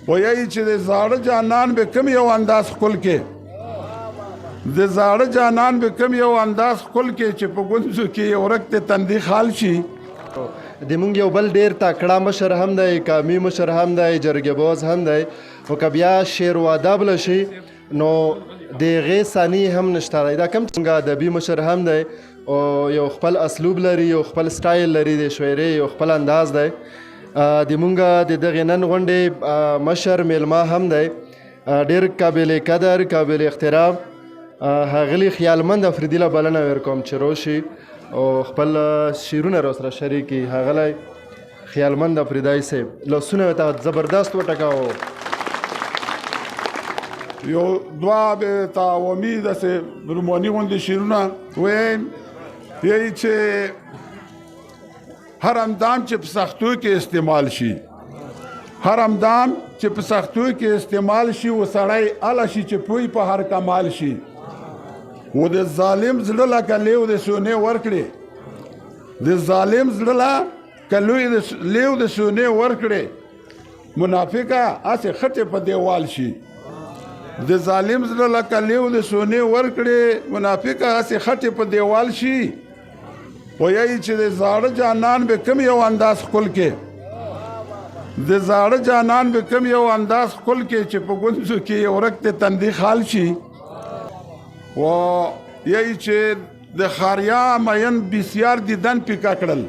وایي چې د زاړه جانان به کوم یو انداز خپل کې د زاړه جانان به کوم یو انداز خپل کې چې په ګونځو کې یو ورک ته تندي خال شي. د مونږ یو بل ډېر تکړه مشر هم دی، قامي مشر هم دی، جرګې باز هم دی، خو که بیا شعر و ادب لشي نو د هغې ثاني هم نشته دی. دا کوم څنګه ادبي مشر هم دی او یو خپل اسلوب لري، یو خپل سټایل لري د شاعرۍ، یو خپل انداز دی. د مونږ د دغې نن غونډې مشر میلمه هم دی، ډېر قابل قدر، قابل احترام ښاغلي خیالمند افریدي له بلنه ورکوم چې راشي او خپل شعرونه راسره شریک کړي. ښاغلی خیالمند افریدی صاحب لاسونه ورته زبردست وټکاوه. یو دوه به تعاومي داسې روماني غوندې شعرونه ویم، یایي چې هر اندام چې په سختو کې استعمال شي، هر اندام چې په سختو کې استعمال شي و سړی اله شي چې پوی په هر کمال شي. و د ظالم زړه لکه لیو د سونې ورکړې، د ظالم زړه لکه لیو د سونې ورکړې، منافقه هسې خټې په دیوال شي. د ظالم زړه لکه لیو د سونې ورکړې، منافقه هسې خټې په دیوال شي. وایي چې د زاړه جانان به کوم یو انداز خپل کې د زاړه جانان به کوم یو انداز خپل کې چې په ګونځو کې یو ورک ته تندي خال شي. و یایي چې د خاریا مین بسیار دیدن پیکا کړل،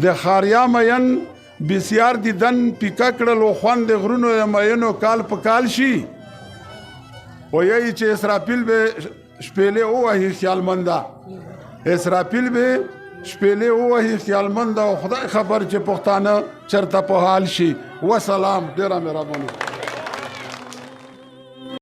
د خاریا مین بسیار دیدن پیکا کړل و خوند د غرونو د مینو کال په کال شي. و یایي چې اسرافیل به شپېلې ووهي خیالمنده، اسرافیل به شپېلې ووهي خیالمنده او خدای خبر چې پښتانه چرته په حال شي. وسلام، ډېره مهرباني.